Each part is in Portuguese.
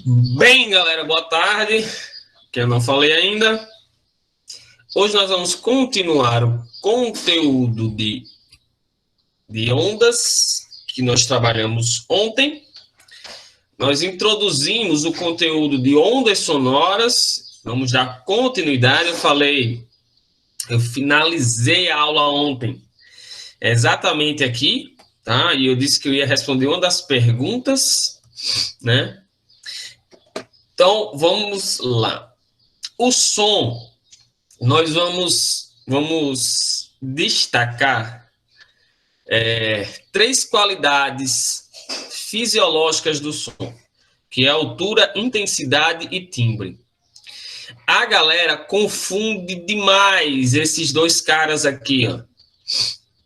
Bem, galera, boa tarde. Que eu não falei ainda. Hoje nós vamos continuar o conteúdo de ondas que nós trabalhamos ontem. Nós introduzimos o conteúdo de ondas sonoras. Vamos dar continuidade. Eu finalizei a aula ontem, exatamente aqui, tá? E eu disse que eu ia responder uma das perguntas, né? Então, vamos lá. O som, nós vamos destacar três qualidades fisiológicas do som, que é altura, intensidade e timbre. A galera confunde demais esses dois caras aqui, ó.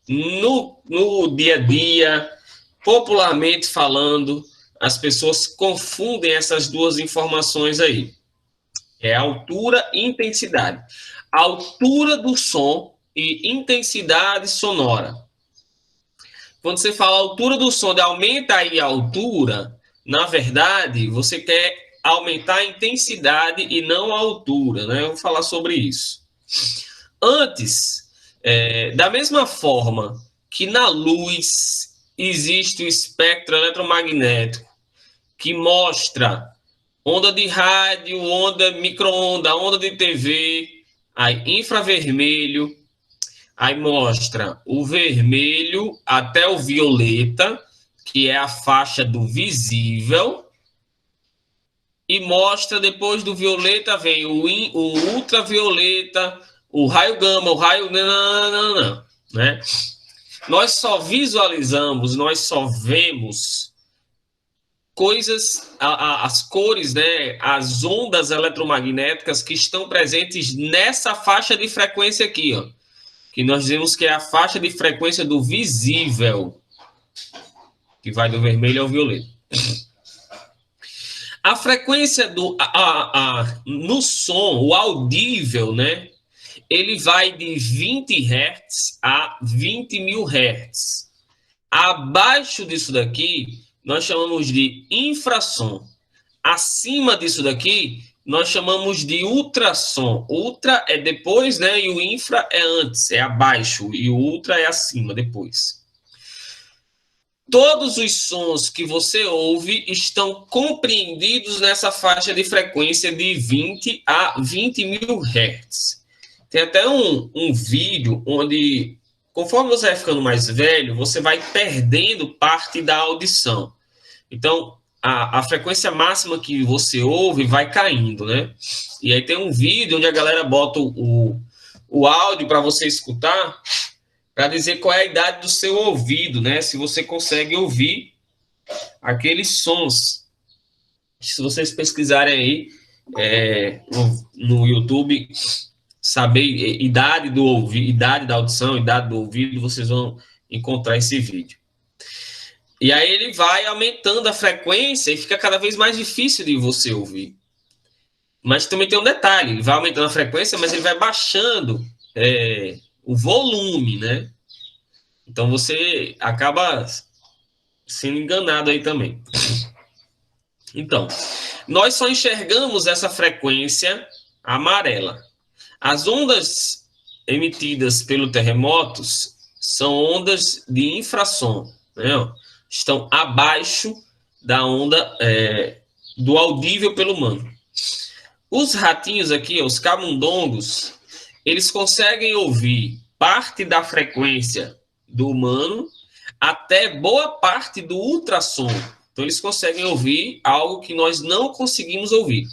No dia a dia, popularmente falando, as pessoas confundem essas duas informações aí. É altura e intensidade. Altura do som e intensidade sonora. Quando você fala altura do som, aumenta aí a altura, na verdade, você quer aumentar a intensidade e não a altura, né? Eu vou falar sobre isso. Antes, da mesma forma que na luz existe o espectro eletromagnético que mostra onda de rádio, onda micro-onda, onda de TV, aí infravermelho, aí mostra o vermelho até o violeta, que é a faixa do visível, e mostra depois do violeta vem o ultravioleta, o raio gama, o raio né? Nós só visualizamos, nós só vemos coisas, as cores, né, as ondas eletromagnéticas que estão presentes nessa faixa de frequência aqui, ó, que nós dizemos que é a faixa de frequência do visível, que vai do vermelho ao violeta. A frequência no som, o audível, né, ele vai de 20 Hz a 20 mil Hz. Abaixo disso daqui, nós chamamos de infrassom. Acima disso daqui, nós chamamos de ultrassom. Ultra é depois, né? E o infra é antes, é abaixo. E o ultra é acima, depois. Todos os sons que você ouve estão compreendidos nessa faixa de frequência de 20 a 20 mil Hz. Tem até um vídeo onde, conforme você vai ficando mais velho, você vai perdendo parte da audição. Então, a frequência máxima que você ouve vai caindo, né? E aí tem um vídeo onde a galera bota o áudio para você escutar, para dizer qual é a idade do seu ouvido, né? Se você consegue ouvir aqueles sons. Se vocês pesquisarem aí no YouTube, saber idade do ouvido, idade da audição, idade do ouvido, vocês vão encontrar esse vídeo. E aí ele vai aumentando a frequência e fica cada vez mais difícil de você ouvir. Mas também tem um detalhe, ele vai aumentando a frequência, mas ele vai baixando o volume, né? Então você acaba sendo enganado aí também. Então, nós só enxergamos essa frequência amarela. As ondas emitidas pelo terremotos são ondas de infrassom, né? Estão abaixo da onda do audível pelo humano. Os ratinhos aqui, os camundongos, eles conseguem ouvir parte da frequência do humano até boa parte do ultrassom. Então, eles conseguem ouvir algo que nós não conseguimos ouvir.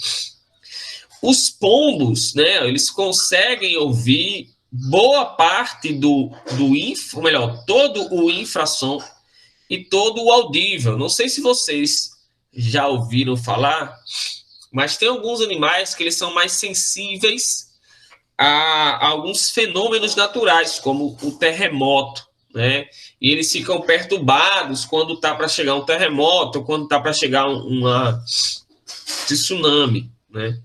Os pombos, né, eles conseguem ouvir boa parte todo o infrassom e todo o audível. Não sei se vocês já ouviram falar, mas tem alguns animais que eles são mais sensíveis a alguns fenômenos naturais, como o terremoto, né? E eles ficam perturbados quando está para chegar um terremoto, ou quando está para chegar um tsunami, né?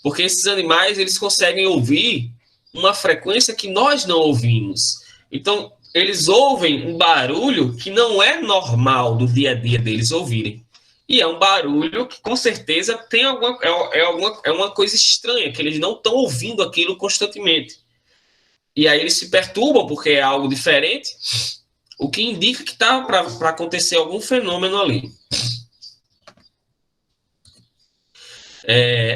Porque esses animais, eles conseguem ouvir uma frequência que nós não ouvimos. Então, eles ouvem um barulho que não é normal do dia a dia deles ouvirem. E é um barulho que, com certeza, tem é uma coisa estranha, que eles não estão ouvindo aquilo constantemente. E aí eles se perturbam porque é algo diferente, o que indica que está para acontecer algum fenômeno ali.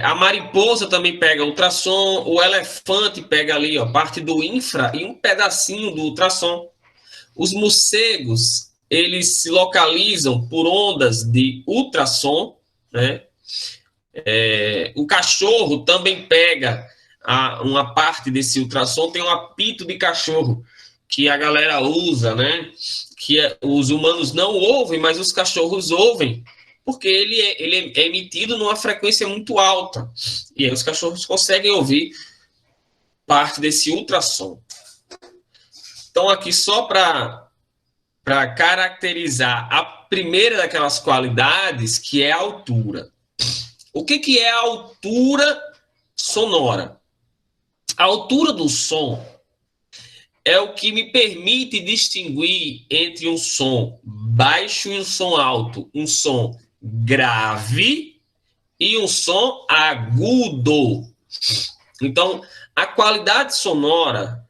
A mariposa também pega ultrassom, o elefante pega ali, ó, parte do infra e um pedacinho do ultrassom. Os morcegos, eles se localizam por ondas de ultrassom, né? O cachorro também pega uma parte desse ultrassom, tem um apito de cachorro que a galera usa, né? Que os humanos não ouvem, mas os cachorros ouvem, porque ele é emitido numa frequência muito alta. E aí os cachorros conseguem ouvir parte desse ultrassom. Então, aqui só para caracterizar a primeira daquelas qualidades, que é a altura. O que é a altura sonora? A altura do som é o que me permite distinguir entre um som baixo e um som alto, um som grave e um som agudo. Então, a qualidade sonora,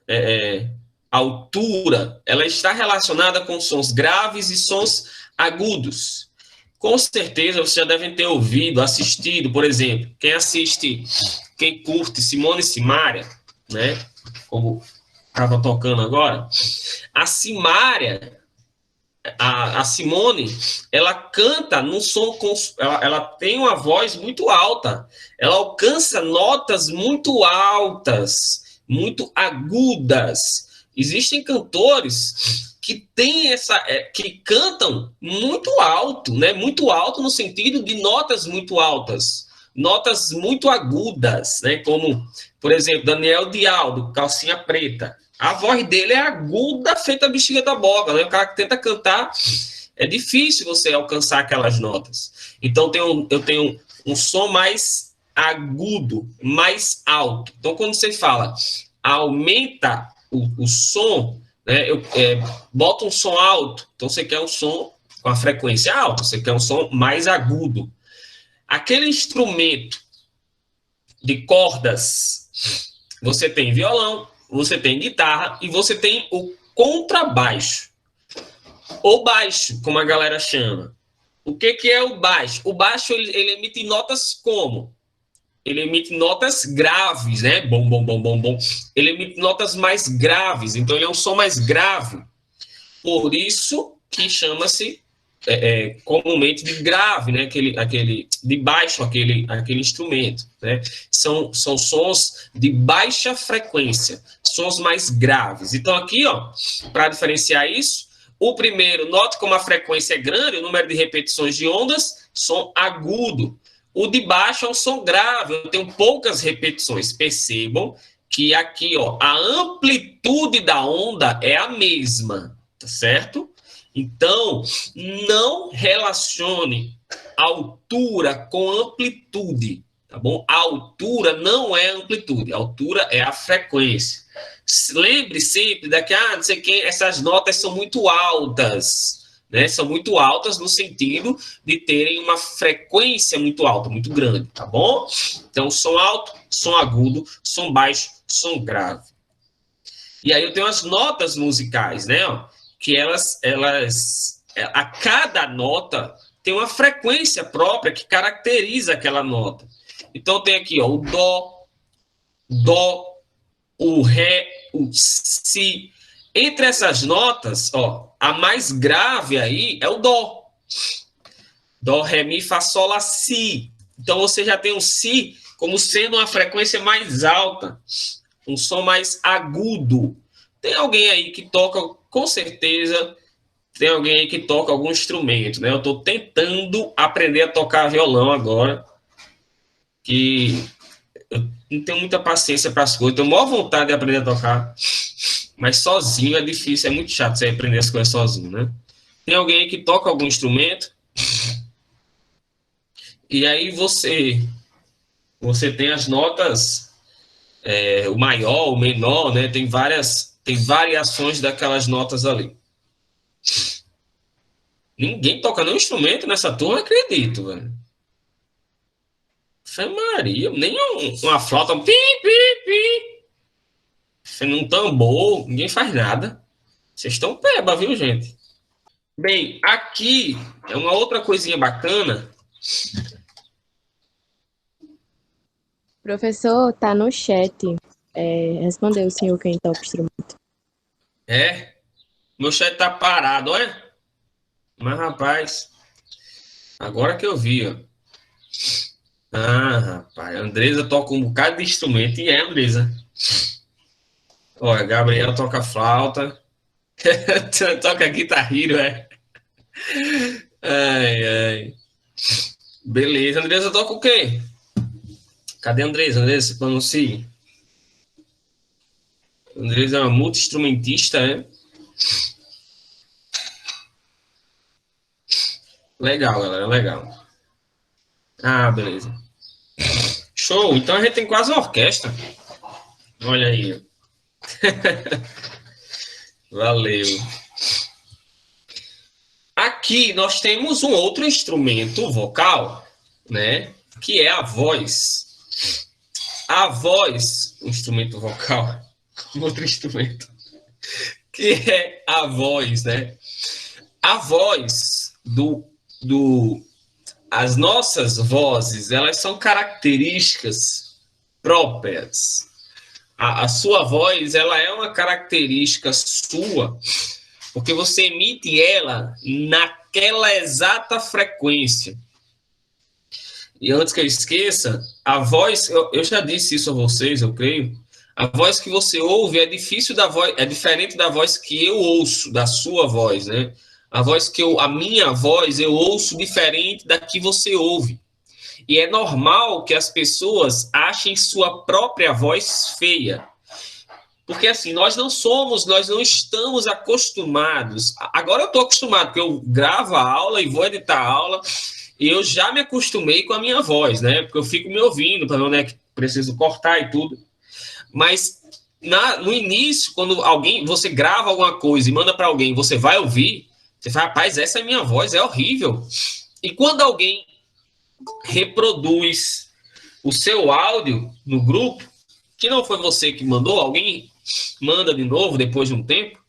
a altura, ela está relacionada com sons graves e sons agudos. Com certeza, vocês já devem ter ouvido, assistido, por exemplo, quem curte Simone e Simaria, né? Como estava tocando agora, a Simaria, a Simone, ela canta num som, ela tem uma voz muito alta, ela alcança notas muito altas, muito agudas. Existem cantores que têm que cantam muito alto, né? Muito alto no sentido de notas muito altas, notas muito agudas, né? Como, por exemplo, Daniel Dial, do Calcinha Preta. A voz dele é aguda, feita a bexiga da boga, né? O cara que tenta cantar, é difícil você alcançar aquelas notas. Então, eu tenho um som mais agudo, mais alto. Então, quando você fala, aumenta o som, né? Bota um som alto, então você quer um som com a frequência alta, você quer um som mais agudo. Aquele instrumento de cordas, você tem violão, você tem guitarra e você tem o contrabaixo. Ou baixo, como a galera chama. O que é o baixo? O baixo, ele emite notas como? Ele emite notas graves, né? Bom, bom, bom, bom, bom. Ele emite notas mais graves, então ele é um som mais grave. Por isso que chama-se comumente de grave, né? Aquele de baixo, aquele instrumento, né? São sons de baixa frequência, sons mais graves. Então aqui, ó, para diferenciar isso, o primeiro, note como a frequência é grande, o número de repetições de ondas, som agudo. O de baixo é um som grave, eu tenho poucas repetições. Percebam que aqui, ó, a amplitude da onda é a mesma, tá certo? Então, não relacione altura com amplitude, tá bom? A altura não é amplitude, a altura é a frequência. Lembre sempre daqui, não sei quem, essas notas são muito altas, né? São muito altas no sentido de terem uma frequência muito alta, muito grande, tá bom? Então, som alto, som agudo, som baixo, som grave. E aí eu tenho as notas musicais, né? Que elas a cada nota tem uma frequência própria que caracteriza aquela nota. Então tem aqui, ó, o dó, o ré, o si. Entre essas notas, ó, a mais grave aí é o dó. Dó, ré, mi, fá, sol, lá, si. Então você já tem o si como sendo uma frequência mais alta, um som mais agudo. Tem alguém aí que toca, com certeza, tem alguém aí que toca algum instrumento, né? Eu estou tentando aprender a tocar violão agora, que eu não tenho muita paciência para as coisas, tenho maior vontade de aprender a tocar, mas sozinho é difícil, é muito chato você aprender as coisas sozinho, né? Tem alguém aí que toca algum instrumento, e aí você tem as notas, o maior, o menor, né? Tem variações daquelas notas ali. Ninguém toca nenhum instrumento nessa turma, acredito, velho. Fé Maria, nem uma flauta, pi, pi, pi. Um tambor, ninguém faz nada. Vocês estão peba, viu, gente? Bem, aqui é uma outra coisinha bacana. Professor, tá no chat. Respondeu o senhor quem toca o instrumento. É? Meu chat tá parado, olha. Mas, rapaz, agora que eu vi, ó. Ah, rapaz, a Andresa toca um bocado de instrumento. E é, Andresa? Olha, Gabriel toca flauta. Toca guitarrero, é. Ai, ai. Beleza, Andresa toca o quê? Cadê a Andresa? Andresa, se pronuncia. Andresa é uma multi-instrumentista, é? Legal, galera, legal. Ah, beleza. Show, então a gente tem quase uma orquestra. Olha aí. Valeu. Aqui nós temos um outro instrumento vocal, né? Que é a voz. A voz, um instrumento vocal, outro instrumento, que é a voz, né? A voz as nossas vozes, elas são características próprias. A sua voz, ela é uma característica sua, porque você emite ela naquela exata frequência. E antes que eu esqueça, a voz, eu já disse isso a vocês, eu creio, a voz que você ouve é diferente da voz que eu ouço, da sua voz, né? A minha voz, eu ouço diferente da que você ouve. E é normal que as pessoas achem sua própria voz feia. Porque assim, nós não estamos acostumados. Agora eu estou acostumado, porque eu gravo a aula e vou editar a aula, e eu já me acostumei com a minha voz, né? Porque eu fico me ouvindo, para não, né, que preciso cortar e tudo. Mas no início, quando você grava alguma coisa e manda para alguém, você vai ouvir, você fala, rapaz, essa é a minha voz, é horrível. E quando alguém reproduz o seu áudio no grupo, que não foi você que mandou, alguém manda de novo depois de um tempo,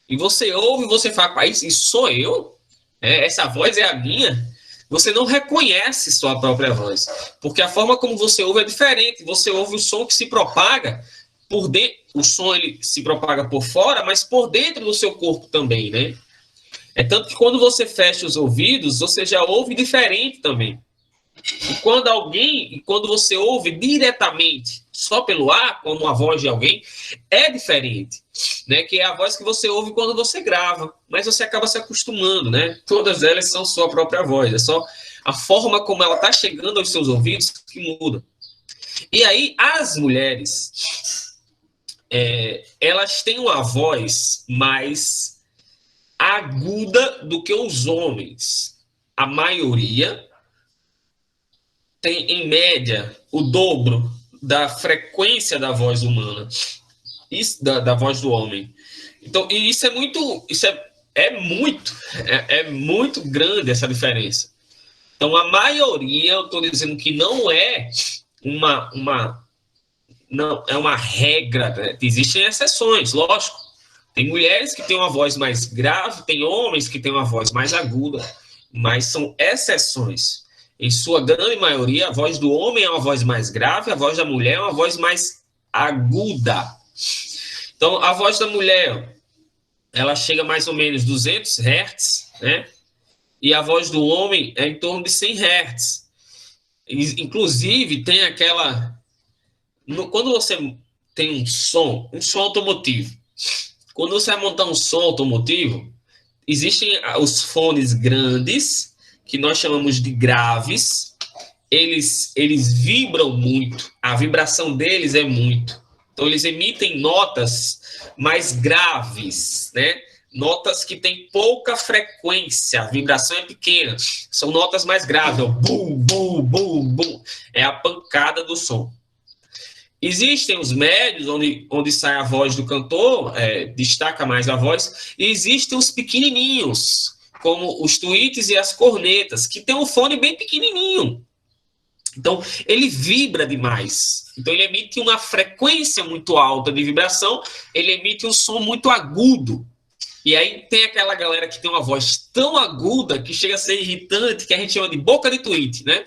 e você ouve e você fala, rapaz, isso sou eu? Essa voz é a minha? Você não reconhece sua própria voz, porque a forma como você ouve é diferente. Você ouve o som que se propaga por dentro, o som ele se propaga por fora, mas por dentro do seu corpo também, né? É tanto que quando você fecha os ouvidos, você já ouve diferente também. E quando você ouve diretamente, só pelo ar, como a voz de alguém, é diferente, né? Que é a voz que você ouve quando você grava, mas você acaba se acostumando, né? Todas elas são sua própria voz, é só a forma como ela está chegando aos seus ouvidos que muda. E aí, as mulheres, elas têm uma voz mais aguda do que os homens. A maioria tem, em média, o dobro da frequência da voz humana, da voz do homem. Então, e isso é muito grande essa diferença. Então, a maioria, eu estou dizendo que não é não é uma regra, né? Existem exceções, lógico. Tem mulheres que têm uma voz mais grave, tem homens que têm uma voz mais aguda, mas são exceções. Em sua grande maioria, a voz do homem é uma voz mais grave, a voz da mulher é uma voz mais aguda. Então, a voz da mulher, ela chega a mais ou menos 200 Hz, né? E a voz do homem é em torno de 100 Hz. Inclusive, tem aquela... Quando você tem um som automotivo, quando você vai montar um som automotivo, existem os fones grandes, que nós chamamos de graves, eles vibram muito, a vibração deles é muito. Então, eles emitem notas mais graves, né? Notas que têm pouca frequência, a vibração é pequena. São notas mais graves, ó, bum, bum, bum, bum. É a pancada do som. Existem os médios, onde sai a voz do cantor, destaca mais a voz, e existem os pequenininhos, como os tweets e as cornetas, que tem um fone bem pequenininho. Então, ele vibra demais. Então, ele emite uma frequência muito alta de vibração, ele emite um som muito agudo. E aí tem aquela galera que tem uma voz tão aguda que chega a ser irritante, que a gente chama de boca de tweet, né?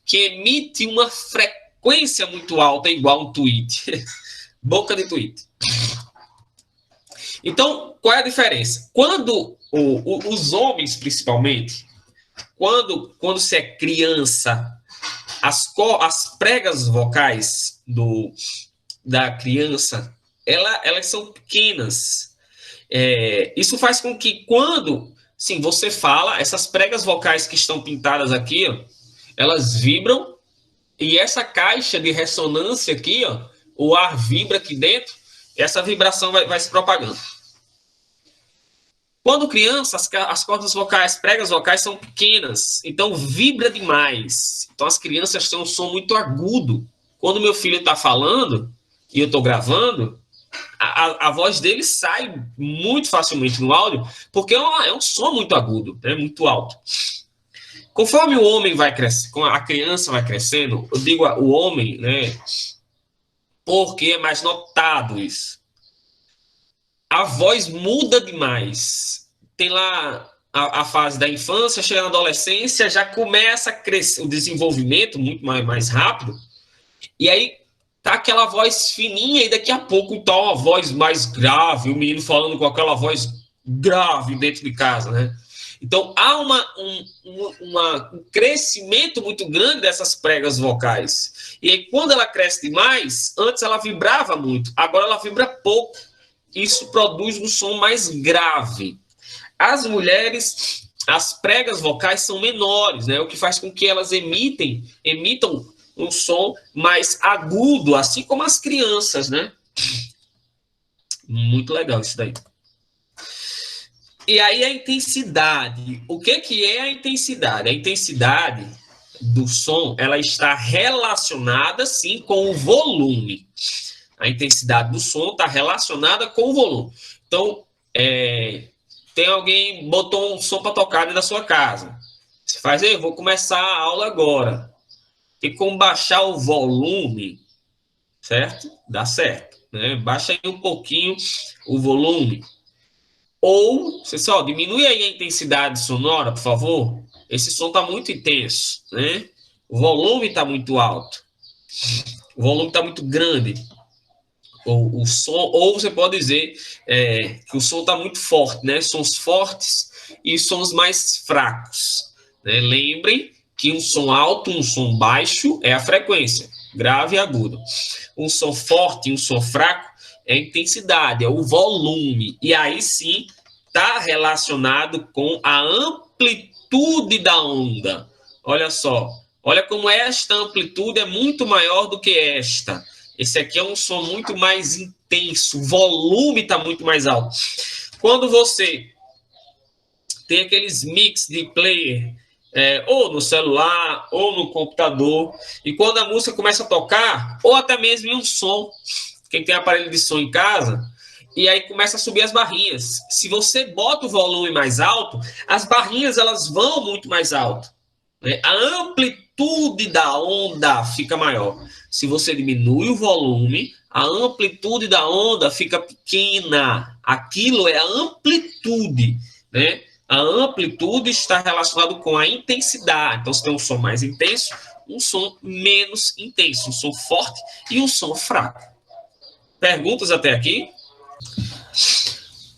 Que emite uma frequência muito alta, igual um tweet. Boca de tweet. Então, qual é a diferença? Quando os homens, principalmente, quando se é criança, as pregas vocais da criança, elas são pequenas. Isso faz com que quando, sim, você fala, essas pregas vocais que estão pintadas aqui, ó, elas vibram, e essa caixa de ressonância aqui, ó, o ar vibra aqui dentro, essa vibração vai se propagando. Quando criança, as cordas vocais, pregas vocais são pequenas, então vibra demais. Então as crianças têm um som muito agudo. Quando meu filho está falando e eu estou gravando, a voz dele sai muito facilmente no áudio, porque é um som muito agudo, né, muito alto. Conforme o homem vai crescendo, com a criança vai crescendo, eu digo o homem, né, porque é mais notado isso. A voz muda demais. Tem lá a fase da infância, chega na adolescência, já começa a crescer o desenvolvimento muito mais rápido, e aí tá aquela voz fininha, e daqui a pouco tá uma voz mais grave, o menino falando com aquela voz grave dentro de casa, né? Então há um crescimento muito grande dessas pregas vocais. E aí quando ela cresce demais, antes ela vibrava muito, agora ela vibra pouco. Isso produz um som mais grave. As mulheres, as pregas vocais são menores, né? O que faz com que elas emitam um som mais agudo, assim como as crianças, né? Muito legal isso daí. E aí a intensidade. O que é a intensidade? A intensidade do som, ela está relacionada, sim, com o volume. A intensidade do som está relacionada com o volume. Então, tem alguém botou um som para tocar dentro da sua casa. Você faz, vou começar a aula agora. Tem como baixar o volume, certo? Dá certo, né? Baixa aí um pouquinho o volume. Ou, você só diminui aí a intensidade sonora, por favor. Esse som está muito intenso, né? O volume está muito alto. O volume está muito grande. O som, ou você pode dizer que o som está muito forte, né? Sons fortes e sons mais fracos, né? Lembrem que um som alto, um som baixo é a frequência, grave e agudo. Um som forte e um som fraco é a intensidade, é o volume. E aí sim está relacionado com a amplitude da onda. Olha só, olha como esta amplitude é muito maior do que esta. Esse aqui é um som muito mais intenso, o volume está muito mais alto. Quando você tem aqueles mix de player, ou no celular, ou no computador, e quando a música começa a tocar, ou até mesmo em um som, quem tem aparelho de som em casa, e aí começa a subir as barrinhas. Se você bota o volume mais alto, as barrinhas elas vão muito mais alto, né? A amplitude da onda fica maior. Se você diminui o volume, a amplitude da onda fica pequena. Aquilo é a amplitude, né? A amplitude está relacionado com a intensidade. Então, você tem um som mais intenso, um som menos intenso, um som forte e um som fraco. Perguntas até aqui?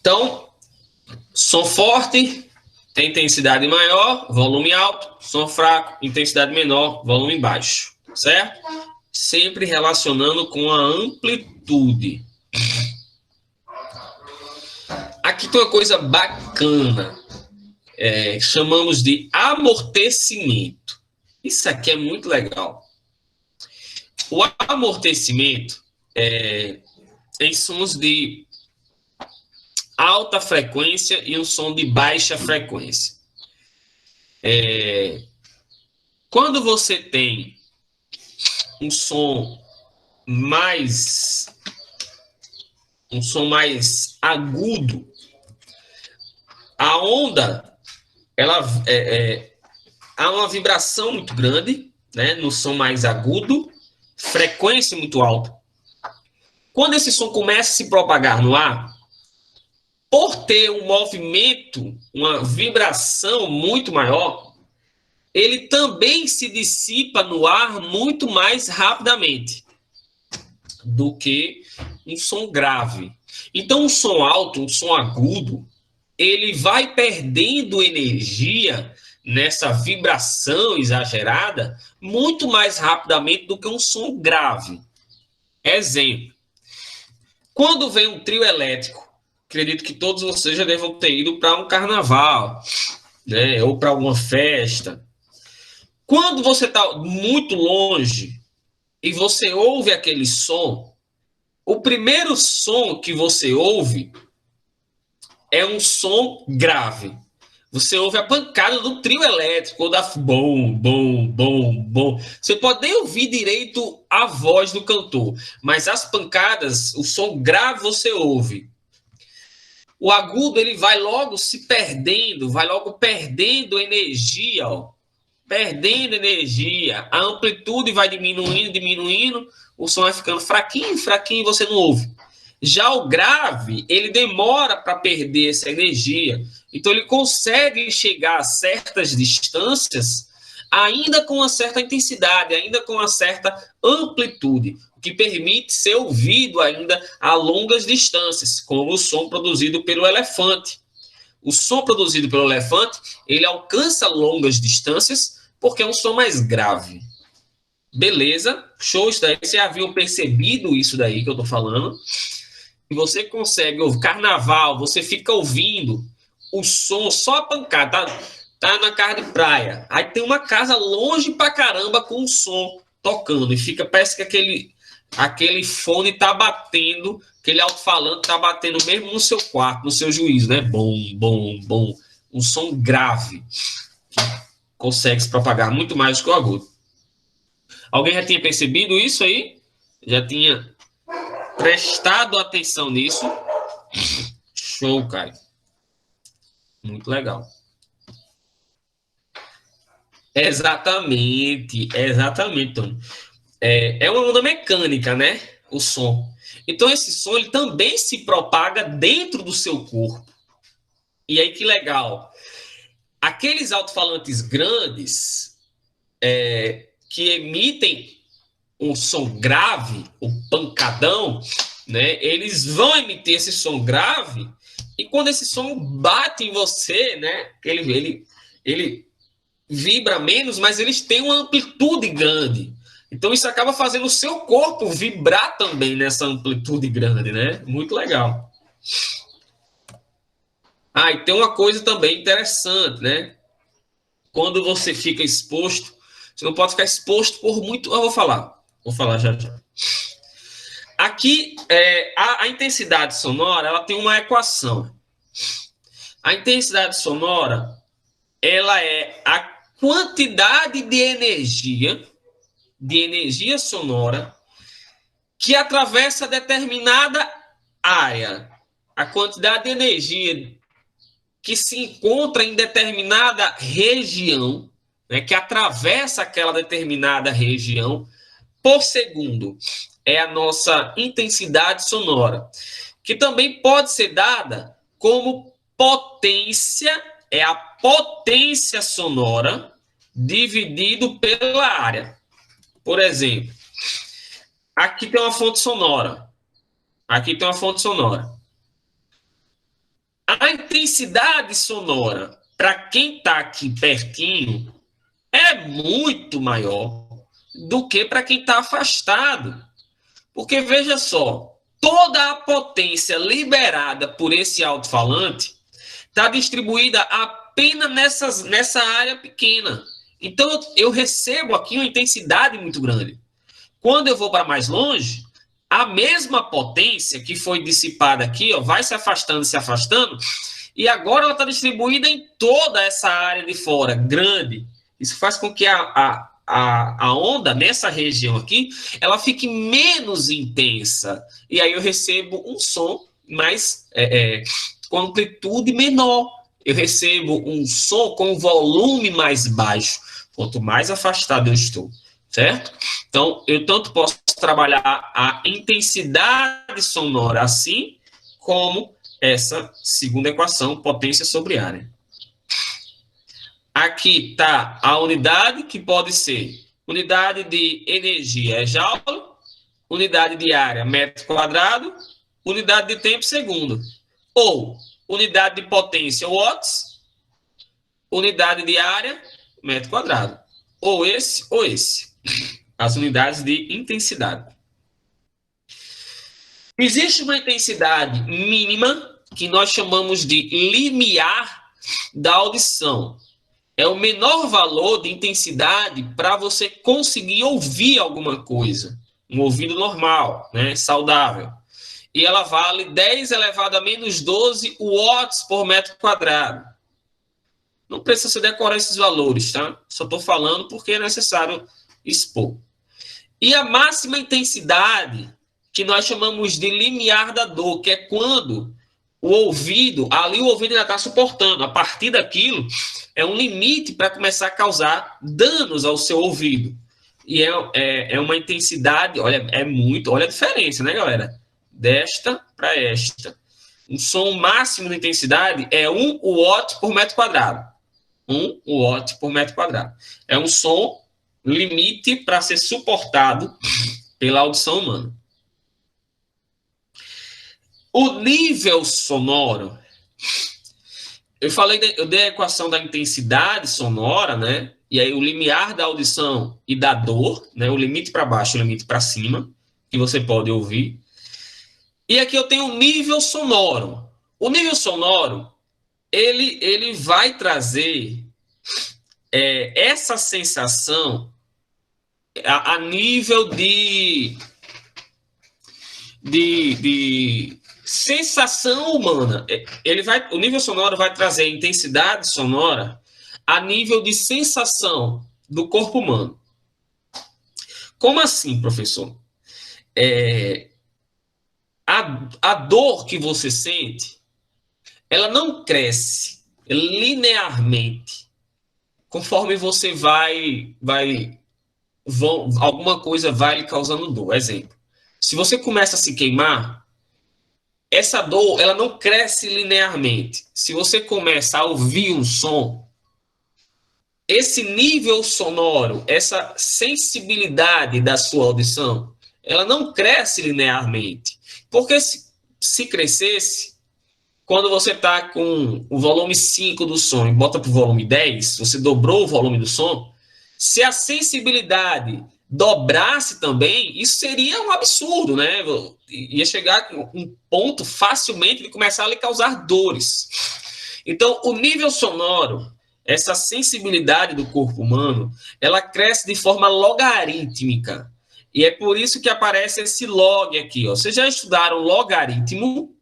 Então, som forte tem intensidade maior, volume alto, som fraco, intensidade menor, volume baixo, certo? Sempre relacionando com a amplitude. Aqui tem uma coisa bacana, chamamos de amortecimento. Isso aqui é muito legal. O amortecimento tem sons de alta frequência e um som de baixa frequência. Quando você tem um som mais agudo, a onda ela há uma vibração muito grande, né, no som mais agudo, frequência muito alta. Quando esse som começa a se propagar no ar, por ter um movimento, uma vibração muito maior, ele também se dissipa no ar muito mais rapidamente do que um som grave. Então, um som alto, um som agudo, ele vai perdendo energia nessa vibração exagerada muito mais rapidamente do que um som grave. Exemplo. Quando vem um trio elétrico, acredito que todos vocês já devam ter ido para um carnaval, né, ou para alguma festa. Quando você está muito longe e você ouve aquele som, o primeiro som que você ouve é um som grave. Você ouve a pancada do trio elétrico, ou da bom, bom, bom, bom. Você pode nem ouvir direito a voz do cantor, mas as pancadas, o som grave você ouve. O agudo, ele vai logo se perdendo, vai logo perdendo energia, ó. Perdendo energia. A amplitude vai diminuindo, diminuindo, o som vai ficando fraquinho, fraquinho, e você não ouve. Já o grave, ele demora para perder essa energia. Então, ele consegue chegar a certas distâncias ainda com uma certa intensidade, ainda com uma certa amplitude, o que permite ser ouvido ainda a longas distâncias, como o som produzido pelo elefante. O som produzido pelo elefante, ele alcança longas distâncias porque é um som mais grave. Beleza, show, isso daí. Vocês já haviam percebido isso daí que eu estou falando? E você consegue ouvir carnaval, você fica ouvindo o som, só a pancada, tá na casa de praia. Aí tem uma casa longe pra caramba com o som tocando. E fica, parece que aquele fone tá batendo, aquele alto-falante tá batendo mesmo no seu quarto, no seu juízo, né? Bom, bom, bom. Um som grave. Consegue se propagar muito mais do que o agudo. Alguém já tinha percebido isso aí? Já tinha prestado atenção nisso? Show, Caio. Muito legal. Exatamente, Tony. É uma onda mecânica, né? O som. Então, esse som ele também se propaga dentro do seu corpo. E aí, que legal. Aqueles alto-falantes grandes que emitem um som grave, o pancadão, né? Eles vão emitir esse som grave e quando esse som bate em você, né? Ele vibra menos, mas eles têm uma amplitude grande. Então, isso acaba fazendo o seu corpo vibrar também nessa amplitude grande, né? Muito legal. E tem uma coisa também interessante, né? Quando você fica exposto, você não pode ficar exposto por muito... Eu vou falar já. Aqui, a intensidade sonora, ela tem uma equação. A intensidade sonora, ela é a quantidade de energia sonora que atravessa determinada área. A quantidade de energia que se encontra em determinada região, né, que atravessa aquela determinada região por segundo. É a nossa intensidade sonora, que também pode ser dada como potência, é a potência sonora dividido pela área. Por exemplo, aqui tem uma fonte sonora. A intensidade sonora, para quem está aqui pertinho, é muito maior do que para quem está afastado. Porque, veja só, toda a potência liberada por esse alto-falante está distribuída apenas nessa área pequena. Então, eu recebo aqui uma intensidade muito grande. Quando eu vou para mais longe, a mesma potência que foi dissipada aqui, ó, vai se afastando, e agora ela está distribuída em toda essa área de fora, grande. Isso faz com que a onda nessa região aqui, ela fique menos intensa. E aí eu recebo um som mais com amplitude menor. eu recebo um som com um volume mais baixo, quanto mais afastado eu estou, certo? Então, eu tanto posso trabalhar a intensidade sonora assim, como essa segunda equação, potência sobre área. Aqui está a unidade, que pode ser unidade de energia é joule, unidade de área metro quadrado, unidade de tempo segundo. Ou unidade de potência watts, unidade de área metro quadrado. Ou esse ou esse. As unidades de intensidade. Existe uma intensidade mínima que nós chamamos de limiar da audição. É o menor valor de intensidade para você conseguir ouvir alguma coisa. Um ouvido normal, né, saudável. E ela vale 10 elevado a menos 12 watts por metro quadrado. Não precisa se decorar esses valores, tá? Só estou falando porque é necessário expor. E a máxima intensidade, que nós chamamos de limiar da dor, que é quando o ouvido ainda está suportando. A partir daquilo, é um limite para começar a causar danos ao seu ouvido. E é uma intensidade, olha a diferença, né, galera? Desta para esta. Um som máximo de intensidade é 1 watt por metro quadrado. 1 watt por metro quadrado. É um som limite para ser suportado pela audição humana. O nível sonoro, eu dei a equação da intensidade sonora, né? E aí o limiar da audição e da dor, né? O limite para baixo e o limite para cima, que você pode ouvir. E aqui eu tenho o nível sonoro. O nível sonoro, ele vai trazer essa sensação a nível de sensação humana. O nível sonoro vai trazer a intensidade sonora a nível de sensação do corpo humano. Como assim, professor? A dor que você sente, ela não cresce linearmente. Conforme você alguma coisa vai lhe causando dor. Exemplo, se você começa a se queimar, essa dor, ela não cresce linearmente. Se você começa a ouvir um som, esse nível sonoro, essa sensibilidade da sua audição, ela não cresce linearmente. Porque se crescesse, quando você está com o volume 5 do som e bota para o volume 10, você dobrou o volume do som, se a sensibilidade dobrasse também, isso seria um absurdo, né? Ia chegar a um ponto facilmente de começar a lhe causar dores. Então, o nível sonoro, essa sensibilidade do corpo humano, ela cresce de forma logarítmica. E é por isso que aparece esse log aqui, ó. Vocês já estudaram logaritmo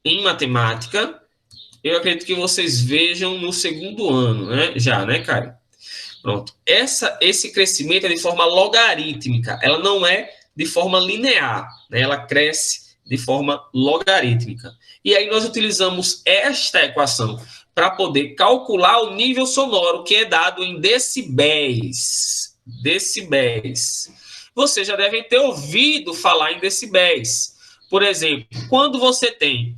em matemática? Eu acredito que vocês vejam no segundo ano, né? Já, né, Caio? Pronto. Esse crescimento é de forma logarítmica. Ela não é de forma linear, né? Ela cresce de forma logarítmica. E aí nós utilizamos esta equação para poder calcular o nível sonoro, que é dado em decibéis. Decibéis. Vocês já devem ter ouvido falar em decibéis. Por exemplo, quando você tem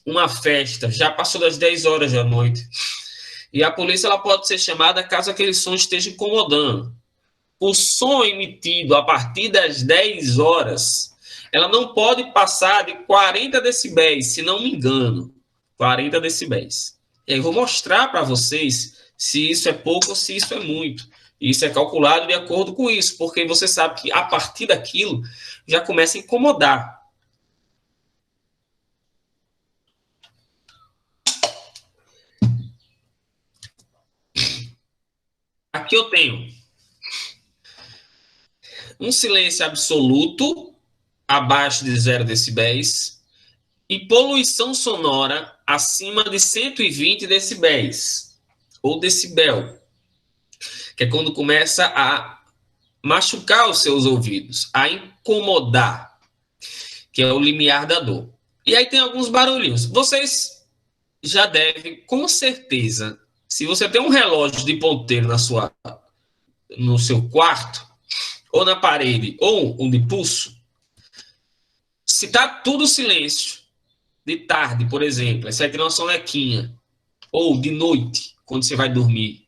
uma festa, já passou das 10 horas da noite, e a polícia ela pode ser chamada caso aquele som esteja incomodando. O som emitido a partir das 10 horas, ela não pode passar de 40 decibéis, se não me engano. 40 decibéis. E aí eu vou mostrar para vocês se isso é pouco ou se isso é muito. Isso é calculado de acordo com isso, porque você sabe que a partir daquilo já começa a incomodar. Aqui eu tenho um silêncio absoluto, abaixo de 0 decibéis, e poluição sonora acima de 120 decibéis, ou decibel, que é quando começa a machucar os seus ouvidos, a incomodar, que é o limiar da dor. E aí tem alguns barulhinhos. Vocês já deve, com certeza, se você tem um relógio de ponteiro no seu quarto, ou na parede, ou um de pulso, se está tudo silêncio, de tarde, por exemplo, você vai ter uma sonequinha, ou de noite, quando você vai dormir,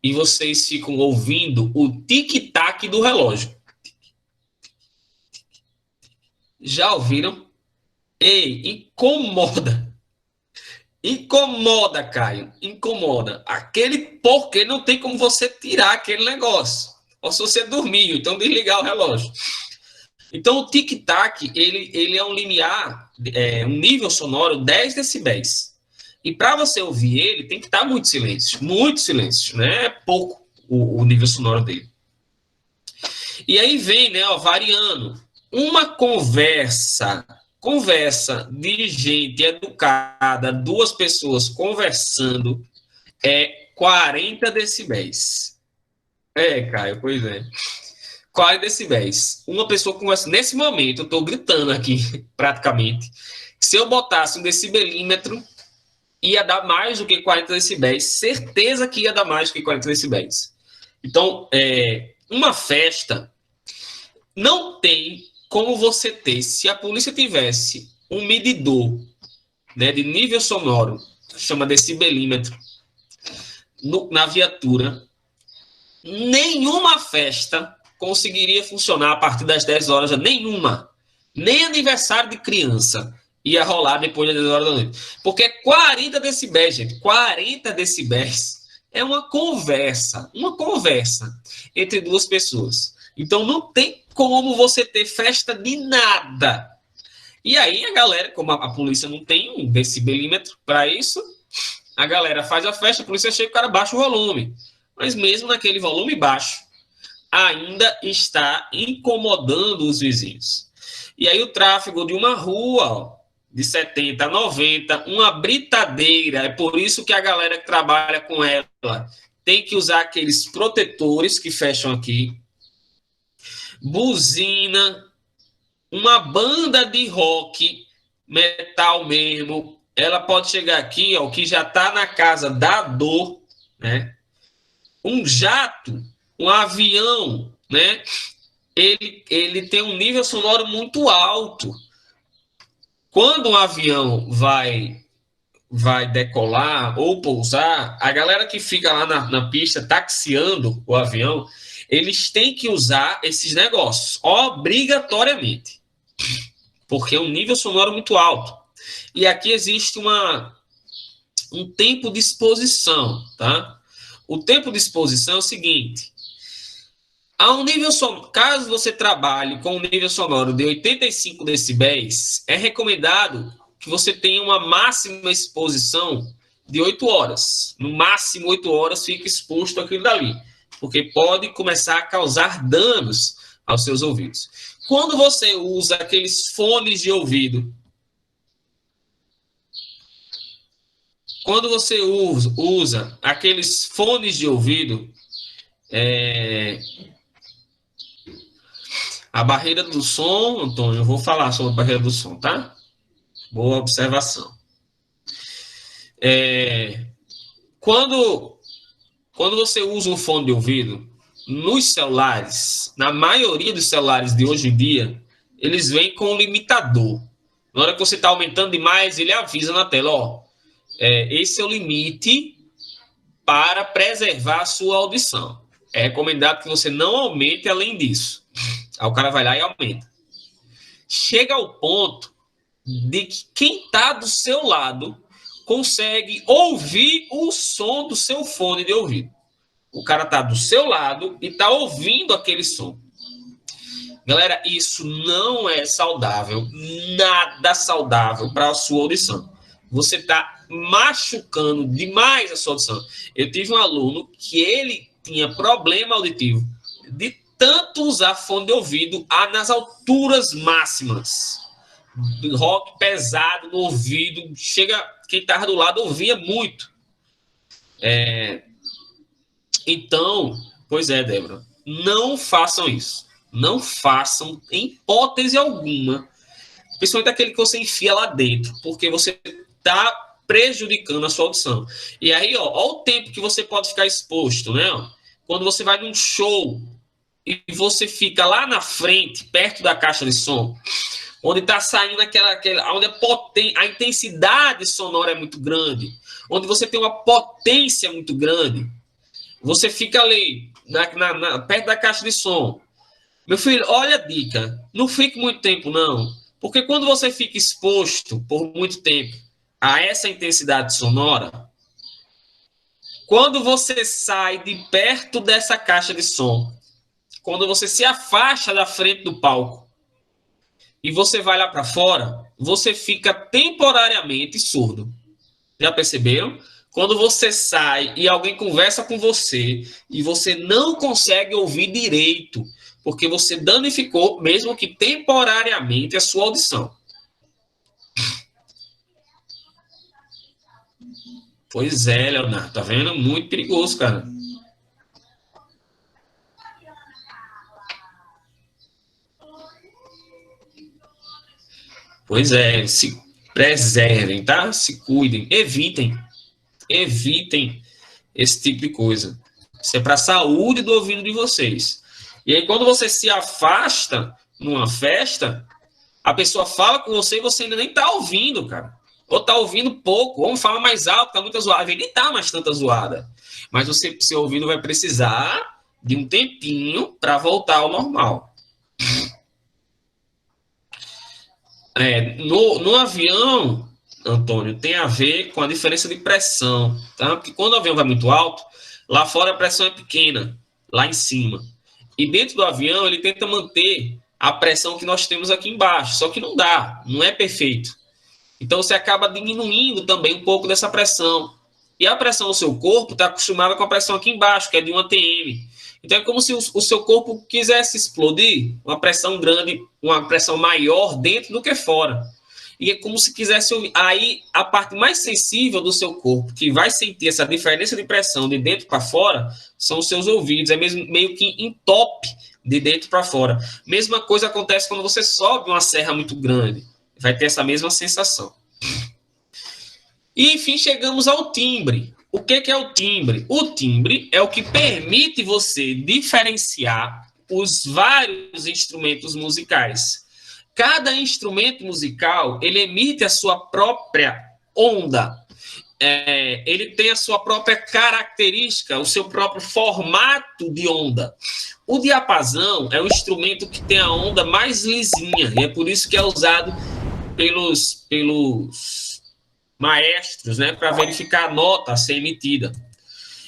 e vocês ficam ouvindo o tic-tac do relógio. Já ouviram? Ei, incomoda. Incomoda, Caio. Incomoda. Porque não tem como você tirar aquele negócio. Ou se você dormir, então desligar o relógio. Então, o tic-tac, ele é um limiar, um nível sonoro 10 decibéis. E para você ouvir ele, tem que estar muito silêncio, né? É pouco o nível sonoro dele. E aí vem, né, ó, variando. Uma conversa de gente educada, duas pessoas conversando, é 40 decibéis. Caio, pois é. 40 decibéis. Uma pessoa conversa. Nesse momento, eu estou gritando aqui, praticamente. Se eu botasse um decibelímetro, ia dar mais do que 40 decibéis. Certeza que ia dar mais do que 40 decibéis. Então, uma festa não tem como você ter. Se a polícia tivesse um medidor, né, de nível sonoro, chama decibelímetro, na viatura, nenhuma festa conseguiria funcionar a partir das 10 horas, nenhuma. Nem aniversário de criança ia rolar depois das 10 horas da noite. Porque é 40 decibéis, gente. 40 decibéis é uma conversa entre duas pessoas. Então não tem como você ter festa de nada. E aí a galera, como a polícia não tem um decibelímetro para isso, a galera faz a festa, a polícia chega e o cara baixa o volume. Mas mesmo naquele volume baixo, ainda está incomodando os vizinhos. E aí o tráfego de uma rua, ó, de 70 a 90, uma britadeira, é por isso que a galera que trabalha com ela tem que usar aqueles protetores que fecham aqui, buzina, uma banda de rock, metal mesmo, ela pode chegar aqui, ó, que já está na casa da dor, né? Um jato, um avião, né? Ele tem um nível sonoro muito alto. Quando um avião vai decolar ou pousar, a galera que fica lá na pista taxiando o avião, eles têm que usar esses negócios, obrigatoriamente, porque é um nível sonoro muito alto. E aqui existe um tempo de exposição, tá? O tempo de exposição é o seguinte: a um nível sonoro, caso você trabalhe com um nível sonoro de 85 decibéis, é recomendado que você tenha uma máxima exposição de 8 horas. No máximo 8 horas fica exposto aquilo dali, porque pode começar a causar danos aos seus ouvidos. Quando você usa aqueles fones de ouvido, aqueles fones de ouvido, a barreira do som, Antônio, eu vou falar sobre a barreira do som, tá? Boa observação. Quando você usa um fone de ouvido, nos celulares, na maioria dos celulares de hoje em dia, eles vêm com um limitador. Na hora que você está aumentando demais, ele avisa na tela, ó, esse é o limite para preservar a sua audição. É recomendado que você não aumente além disso. Aí o cara vai lá e aumenta. Chega ao ponto de que quem está do seu lado consegue ouvir o som do seu fone de ouvido. O cara está do seu lado e está ouvindo aquele som. Galera, isso não é saudável, nada saudável para a sua audição. Você está machucando demais a sua audição. Eu tive um aluno que ele tinha problema auditivo de tanto usar fone de ouvido nas alturas máximas. Rock pesado no ouvido, quem estava do lado ouvia muito. Então, pois é, Débora, não façam isso. Não façam em hipótese alguma, principalmente aquele que você enfia lá dentro, porque você está prejudicando a sua audição. E aí, ó o tempo que você pode ficar exposto, né? Quando você vai num show e você fica lá na frente, perto da caixa de som, onde está saindo onde a intensidade sonora é muito grande, onde você tem uma potência muito grande, você fica ali, perto da caixa de som. Meu filho, olha a dica, não fique muito tempo, não. Porque quando você fica exposto por muito tempo a essa intensidade sonora, quando você sai de perto dessa caixa de som, quando você se afasta da frente do palco e você vai lá para fora, você fica temporariamente surdo. Já perceberam? Quando você sai e alguém conversa com você e você não consegue ouvir direito, porque você danificou, mesmo que temporariamente, a sua audição. Pois é, Leonardo, tá vendo? Muito perigoso, cara. Pois é, se preservem, tá? Se cuidem, evitem esse tipo de coisa. Isso é para a saúde do ouvido de vocês. E aí, quando você se afasta numa festa, a pessoa fala com você e você ainda nem tá ouvindo, cara. Ou tá ouvindo pouco, ou fala mais alto, tá muito zoada. Ele nem tá mais tanta zoada. Mas seu ouvido vai precisar de um tempinho para voltar ao normal. No avião, Antônio, tem a ver com a diferença de pressão, tá? Porque quando o avião vai muito alto, lá fora a pressão é pequena, lá em cima. E dentro do avião, ele tenta manter a pressão que nós temos aqui embaixo, só que não dá, não é perfeito. Então, você acaba diminuindo também um pouco dessa pressão. E a pressão do seu corpo está acostumada com a pressão aqui embaixo, que é de 1 atm. Então, é como se o seu corpo quisesse explodir uma pressão grande, uma pressão maior dentro do que fora. E é como se quisesse ouvir. Aí, a parte mais sensível do seu corpo, que vai sentir essa diferença de pressão de dentro para fora, são os seus ouvidos. É mesmo meio que entope de dentro para fora. Mesma coisa acontece quando você sobe uma serra muito grande. Vai ter essa mesma sensação. E, enfim, chegamos ao timbre. O que é o timbre? O timbre é o que permite você diferenciar os vários instrumentos musicais. Cada instrumento musical, ele emite a sua própria onda. Ele tem a sua própria característica, o seu próprio formato de onda. O diapasão é o instrumento que tem a onda mais lisinha, e é por isso que é usado pelos maestros, né, para verificar a nota a ser emitida.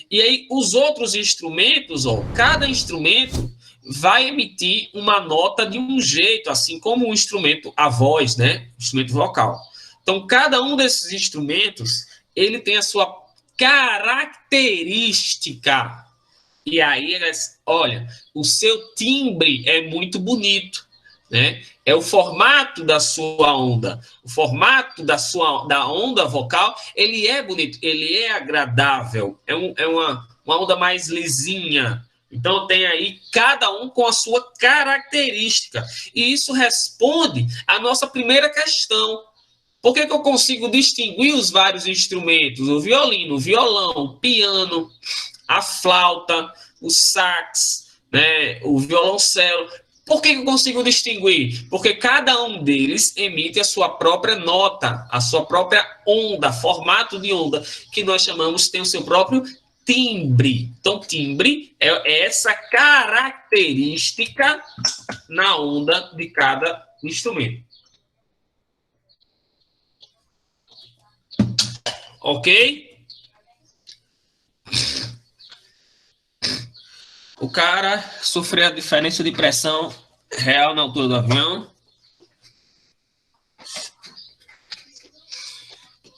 E aí, os outros instrumentos, cada instrumento vai emitir uma nota de um jeito, assim como o instrumento, a voz, né, o instrumento vocal. Então, cada um desses instrumentos, ele tem a sua característica. E aí, olha, o seu timbre é muito bonito, né? É o formato da sua onda. O formato da onda vocal, ele é bonito, ele é agradável. É uma onda mais lisinha. Então, tem aí cada um com a sua característica. E isso responde à nossa primeira questão. Por que eu consigo distinguir os vários instrumentos? O violino, o violão, o piano, a flauta, o sax, né, o violoncelo. Por que eu consigo distinguir? Porque cada um deles emite a sua própria nota, a sua própria onda, formato de onda, que nós chamamos, tem o seu próprio timbre. Então, timbre é essa característica na onda de cada instrumento. Ok? O cara sofreu a diferença de pressão real na altura do avião.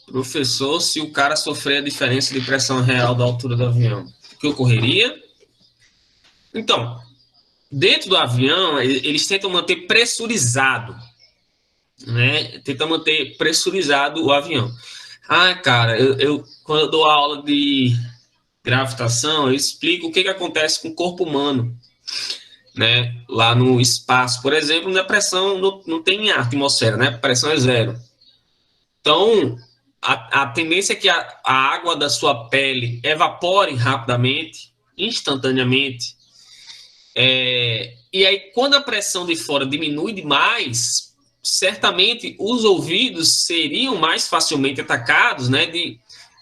Professor, se o cara sofrer a diferença de pressão real da altura do avião, o que ocorreria? Então, dentro do avião, eles tentam manter pressurizado, né? Tentam manter pressurizado o avião. Cara, quando eu dou aula de gravitação, eu explico o que acontece com o corpo humano, né? Lá no espaço, por exemplo, a pressão não tem atmosfera, né? A pressão é zero. Então, a tendência é que a água da sua pele evapore rapidamente, instantaneamente. E aí, quando a pressão de fora diminui demais, certamente os ouvidos seriam mais facilmente atacados, né?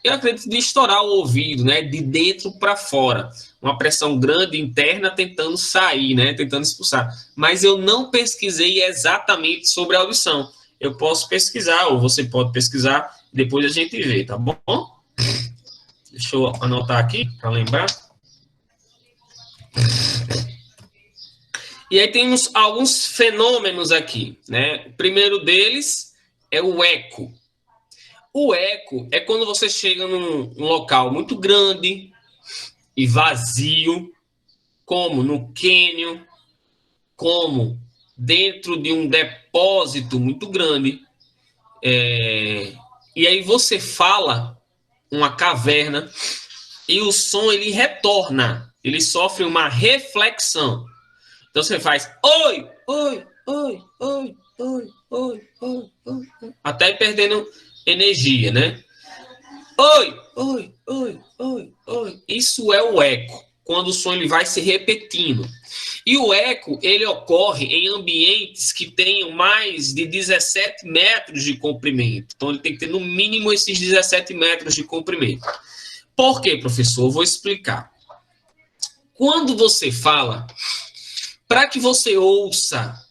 Eu acredito de estourar o ouvido, né? De dentro para fora. Uma pressão grande interna tentando sair, né? Tentando expulsar. Mas eu não pesquisei exatamente sobre a audição. Eu posso pesquisar, ou você pode pesquisar, depois a gente vê, tá bom? Deixa eu anotar aqui para lembrar. E aí temos alguns fenômenos aqui, né? O primeiro deles é o eco. O eco é quando você chega num local muito grande e vazio, como no cânion, como dentro de um depósito muito grande. E aí você fala uma caverna e o som ele retorna, ele sofre uma reflexão. Então você faz oi, oi, oi, oi, oi, oi, oi, oi, até perdendo energia, né? Oi, oi, oi, oi, oi. Isso é o eco, quando o som ele vai se repetindo. E o eco, ele ocorre em ambientes que tenham mais de 17 metros de comprimento. Então, ele tem que ter, no mínimo, esses 17 metros de comprimento. Por quê, professor? Eu vou explicar. Quando você fala, para que você ouça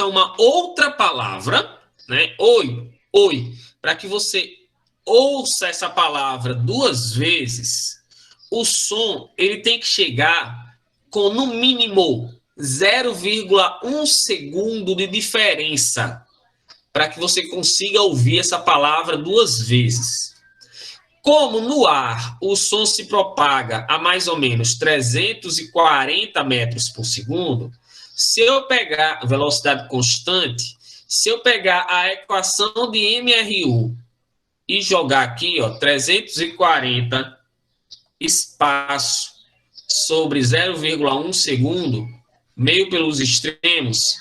uma outra palavra, né? Oi, oi. Para que você ouça essa palavra duas vezes, o som ele tem que chegar com, no mínimo, 0,1 segundo de diferença para que você consiga ouvir essa palavra duas vezes. Como no ar o som se propaga a mais ou menos 340 metros por segundo, se eu pegar velocidade constante, se eu pegar a equação de MRU e jogar aqui, ó, 340 espaço sobre 0,1 segundo, meio pelos extremos,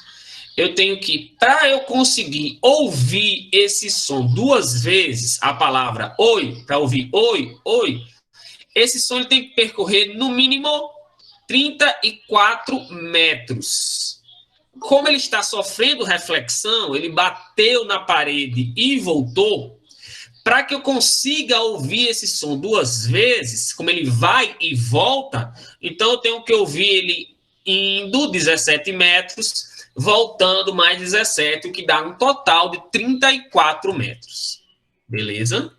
eu tenho que, para eu conseguir ouvir esse som duas vezes, a palavra oi, para ouvir oi, oi, esse som ele tem que percorrer no mínimo 34 metros. Como ele está sofrendo reflexão, ele bateu na parede e voltou, para que eu consiga ouvir esse som duas vezes, como ele vai e volta, então eu tenho que ouvir ele indo 17 metros, voltando mais 17, o que dá um total de 34 metros. Beleza?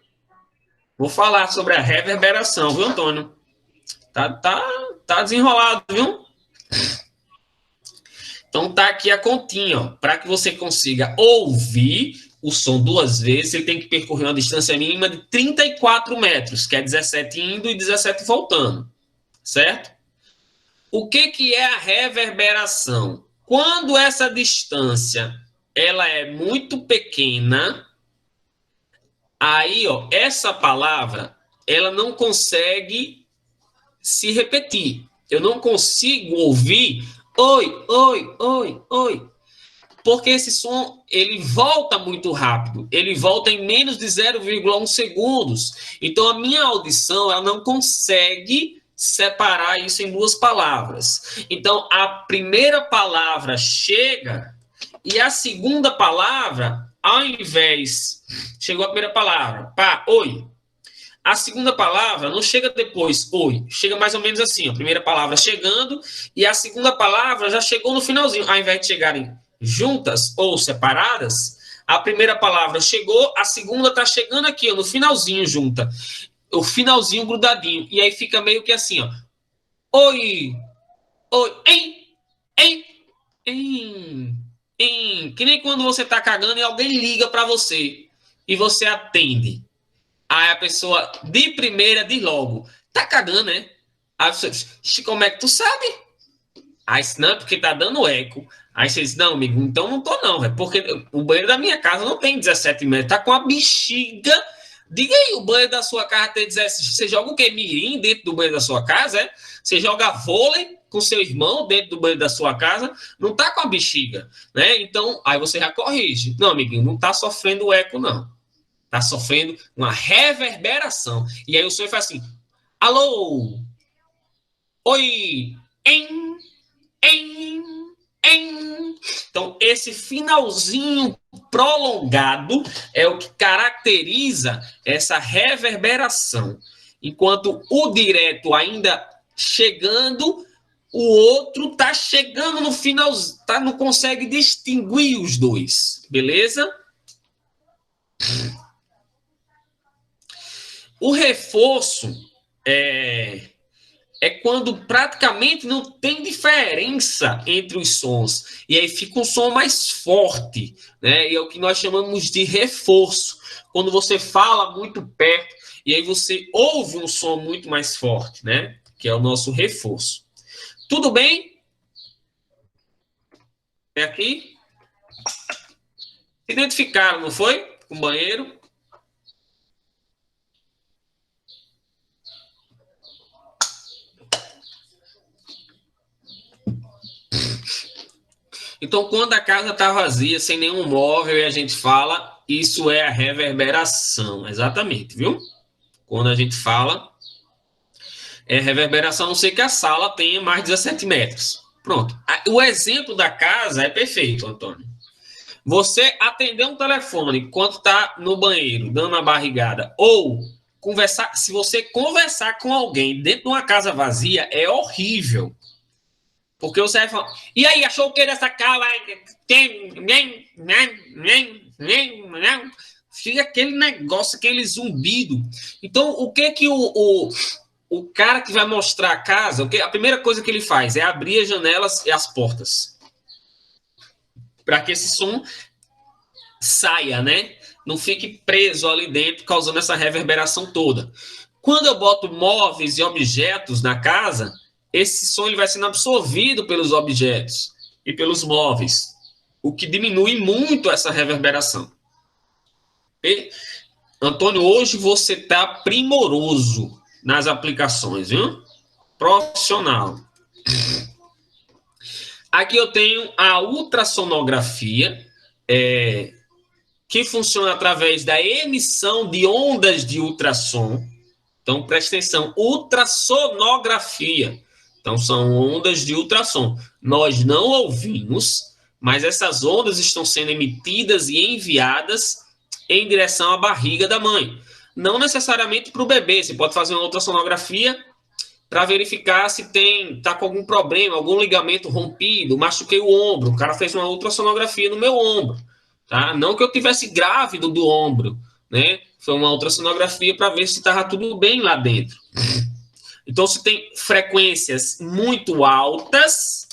Vou falar sobre a reverberação, viu, Antônio? Tá desenrolado, viu? Então tá aqui a continha, ó. Para que você consiga ouvir o som duas vezes, ele tem que percorrer uma distância mínima de 34 metros, que é 17 indo e 17 voltando, certo? O que é a reverberação? Quando essa distância ela é muito pequena, aí, ó, essa palavra ela não consegue se repetir. Eu não consigo ouvir oi, oi, oi, oi. Porque esse som, ele volta muito rápido. Ele volta em menos de 0,1 segundos. Então, a minha audição, ela não consegue separar isso em duas palavras. Então, a primeira palavra chega e a segunda palavra, ao invés... Chegou a primeira palavra, pá, oi. A segunda palavra não chega depois, oi. Chega mais ou menos assim, ó. A primeira palavra chegando e a segunda palavra já chegou no finalzinho. Ao invés de chegarem juntas ou separadas, a primeira palavra chegou, a segunda tá chegando aqui, ó, no finalzinho junta. O finalzinho grudadinho. E aí fica meio que assim, ó. Oi, oi, ei, em. Que nem quando você tá cagando e alguém liga para você e você atende. Aí a pessoa, de primeira, diz logo, tá cagando, né? Aí você diz, como é que tu sabe? Aí, não, porque tá dando eco. Aí você diz, não, amigo, então não tô não, velho, porque o banheiro da minha casa não tem 17 metros, tá com a bexiga. Diga aí, o banheiro da sua casa tem 17, você joga o quê? Mirim dentro do banheiro da sua casa, é? Você joga vôlei com seu irmão dentro do banheiro da sua casa, não tá com a bexiga, né? Então, aí você já corrige. Não, amiguinho, não tá sofrendo eco, não. Está sofrendo uma reverberação. E aí o som faz assim, alô, oi, em, em. Então, esse finalzinho prolongado é o que caracteriza essa reverberação. Enquanto o direto ainda chegando, o outro está chegando no final, tá, não consegue distinguir os dois, beleza? O reforço é quando praticamente não tem diferença entre os sons. E aí fica um som mais forte, né? E é o que nós chamamos de reforço. Quando você fala muito perto e aí você ouve um som muito mais forte, né? Que é o nosso reforço. Tudo bem? É aqui? Se identificaram, não foi? Com o banheiro? Então, quando a casa está vazia, sem nenhum móvel, e a gente fala, isso é a reverberação. Exatamente, viu? Quando a gente fala, é reverberação, a não ser que a sala tenha mais de 17 metros. Pronto. O exemplo da casa é perfeito, Antônio. Você atender um telefone enquanto está no banheiro, dando uma barrigada, ou conversar, se você conversar com alguém dentro de uma casa vazia, é horrível. Porque você vai falar, e aí, achou o que dessa casa? Fica aquele negócio, aquele zumbido. Então, o que que o cara que vai mostrar a casa, a primeira coisa que ele faz é abrir as janelas e as portas. Para que esse som saia, né? Não fique preso ali dentro, causando essa reverberação toda. Quando eu boto móveis e objetos na casa, esse som ele vai sendo absorvido pelos objetos e pelos móveis, o que diminui muito essa reverberação. E, Antônio, hoje você está primoroso nas aplicações, viu? Profissional. Aqui eu tenho a ultrassonografia, que funciona através da emissão de ondas de ultrassom. Então, preste atenção, ultrassonografia. Então, são ondas de ultrassom. Nós não ouvimos, mas essas ondas estão sendo emitidas e enviadas em direção à barriga da mãe. Não necessariamente para o bebê. Você pode fazer uma ultrassonografia para verificar se está com algum problema, algum ligamento rompido, machuquei o ombro. O cara fez uma ultrassonografia no meu ombro. Tá? Não que eu tivesse grávido do ombro, né? Foi uma ultrassonografia para ver se estava tudo bem lá dentro. Então, se tem frequências muito altas,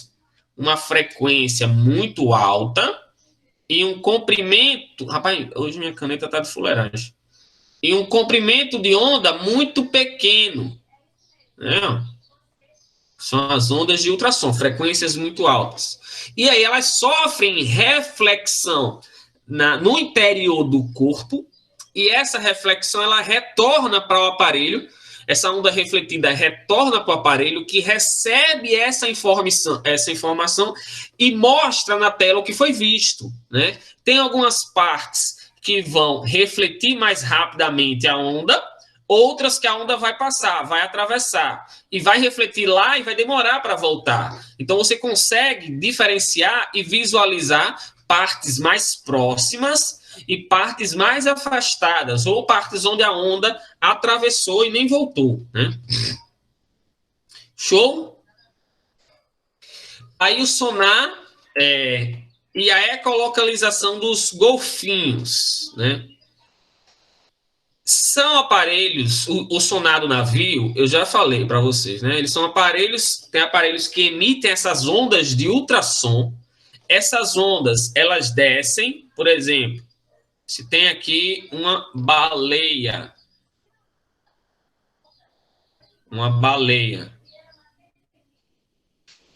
uma frequência muito alta e um comprimento... Rapaz, hoje minha caneta está de fuleiragem. E um comprimento de onda muito pequeno. Né? São as ondas de ultrassom, frequências muito altas. E aí elas sofrem reflexão no interior do corpo, e essa reflexão ela retorna para o aparelho, essa onda refletida retorna para o aparelho, que recebe essa informação e mostra na tela o que foi visto. Né? Tem algumas partes que vão refletir mais rapidamente a onda, outras que a onda vai passar, vai atravessar, e vai refletir lá e vai demorar para voltar. Então, você consegue diferenciar e visualizar partes mais próximas e partes mais afastadas, ou partes onde a onda atravessou e nem voltou. Né? Show? Aí o sonar e a ecolocalização dos golfinhos, né? São aparelhos, o sonar do navio, eu já falei para vocês, né? Eles são aparelhos, tem aparelhos que emitem essas ondas de ultrassom. Essas ondas, elas descem, por exemplo, se tem aqui uma baleia. Uma baleia.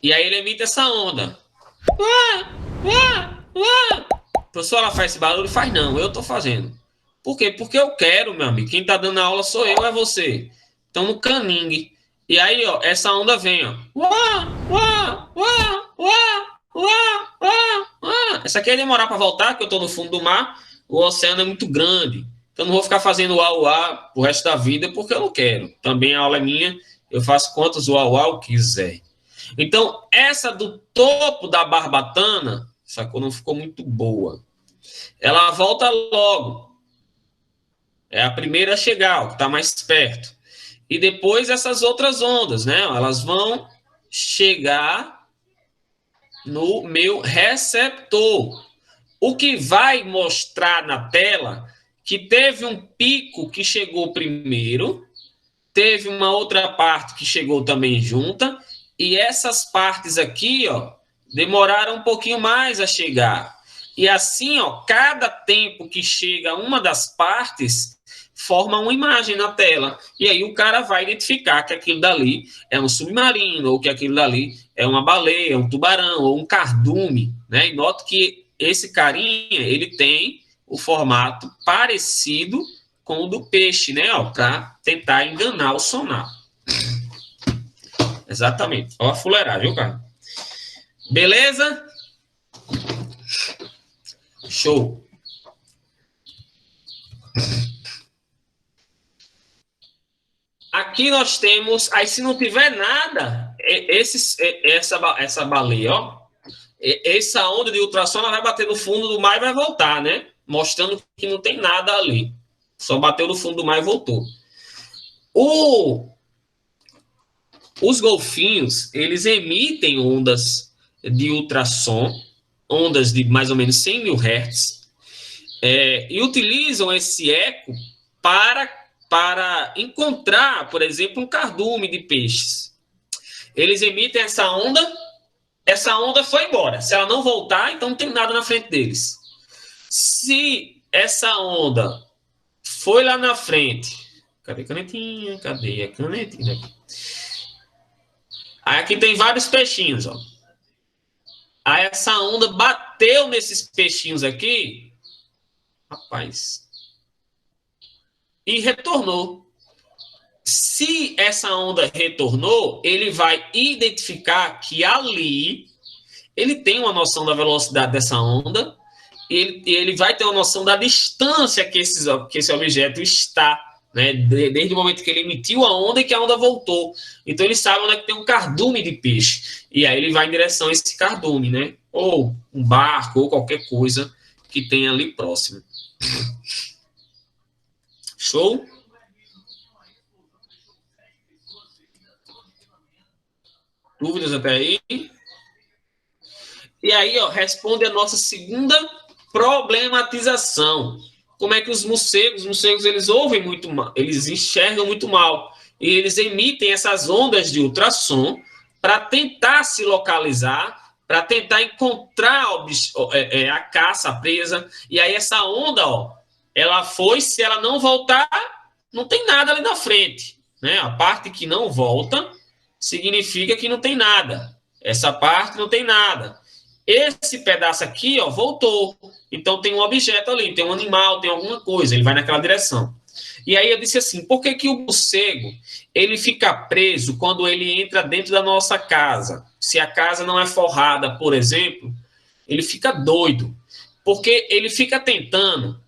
E aí ele emite essa onda. Professor, ela faz esse barulho? Faz não, eu tô fazendo. Por quê? Porque eu quero, meu amigo. Quem tá dando a aula sou eu, é você. Então, no caningue. E aí, ó, essa onda vem, ó. Essa aqui ia demorar para voltar, porque eu tô no fundo do mar. O oceano é muito grande. Então, não vou ficar fazendo uau o resto da vida, porque eu não quero. Também a aula é minha, eu faço quantos uau quiser. Então, essa do topo da barbatana, sacou? Não ficou muito boa. Ela volta logo. É a primeira a chegar, o que está mais perto. E depois essas outras ondas, né? Elas vão chegar no meu receptor. O que vai mostrar na tela que teve um pico que chegou primeiro, teve uma outra parte que chegou também junta, e essas partes aqui, ó, demoraram um pouquinho mais a chegar. E assim, ó, cada tempo que chega uma das partes forma uma imagem na tela. E aí o cara vai identificar que aquilo dali é um submarino, ou que aquilo dali é uma baleia, um tubarão, ou um cardume, né? E note que esse carinha, ele tem o formato parecido com o do peixe, né? Para tentar enganar o sonar. Exatamente. Ó a fuleiragem, viu, cara? Beleza? Show. Aqui nós temos, aí se não tiver nada, essa baleia, ó, essa onda de ultrassom ela vai bater no fundo do mar e vai voltar, né? Mostrando que não tem nada ali. Só bateu no fundo do mar e voltou. Os golfinhos, eles emitem ondas de ultrassom, ondas de mais ou menos 100 mil hertz, e utilizam esse eco para encontrar, por exemplo, um cardume de peixes. Eles emitem essa onda foi embora. Se ela não voltar, então não tem nada na frente deles. Se essa onda foi lá na frente, cadê a canetinha? Cadê a canetinha? Aí aqui tem vários peixinhos, ó. Aí essa onda bateu nesses peixinhos aqui, rapaz, e retornou. Se essa onda retornou, ele vai identificar que ali ele tem uma noção da velocidade dessa onda, e ele vai ter uma noção da distância que esse objeto está, né? Desde o momento que ele emitiu a onda e que a onda voltou. Então ele sabe onde é que tem um cardume de peixe. E aí ele vai em direção a esse cardume, né? Ou um barco, ou qualquer coisa que tenha ali próximo. Show? Dúvidas até aí? E aí, ó, responde a nossa segunda problematização. Como é que os morcegos eles ouvem muito mal, eles enxergam muito mal, e eles emitem essas ondas de ultrassom para tentar se localizar, para tentar encontrar a caça, a presa, e aí essa onda, ó, ela foi, se ela não voltar, não tem nada ali na frente, né? A parte que não volta significa que não tem nada. Essa parte não tem nada. Esse pedaço aqui, ó, voltou. Então tem um objeto ali, tem um animal, tem alguma coisa, ele vai naquela direção. E aí eu disse assim, por que que o morcego, ele fica preso quando ele entra dentro da nossa casa? Se a casa não é forrada, por exemplo, ele fica doido. Porque ele fica tentando...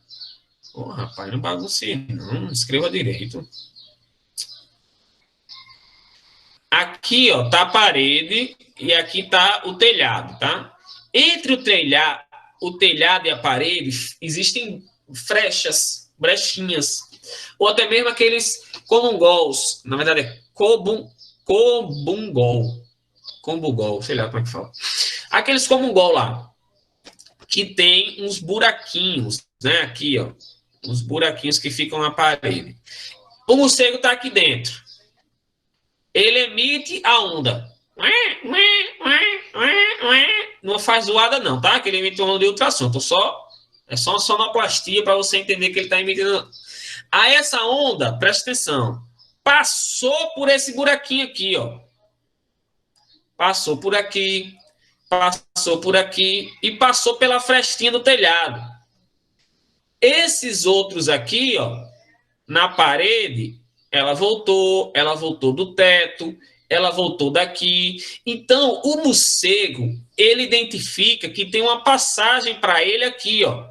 rapaz, não baguncei, não, escreva direito. Aqui, ó, tá a parede e aqui tá o telhado, tá? Entre o telhado e a parede existem brechinhas, ou até mesmo aqueles comungols, na verdade é combugol, sei lá como é que fala. Aqueles comungol lá, que tem uns buraquinhos, né? Aqui, ó, uns buraquinhos que ficam na parede. O morcego tá aqui dentro. Ele emite a onda. Não faz zoada não, tá? Que ele emite uma onda de ultrassom. É só uma sonoplastia para você entender que ele está emitindo. Aí essa onda, presta atenção, passou por esse buraquinho aqui, ó. Passou por aqui e passou pela frestinha do telhado. Esses outros aqui, ó, na parede, ela voltou do teto, ela voltou daqui. Então, o morcego, ele identifica que tem uma passagem para ele aqui, ó.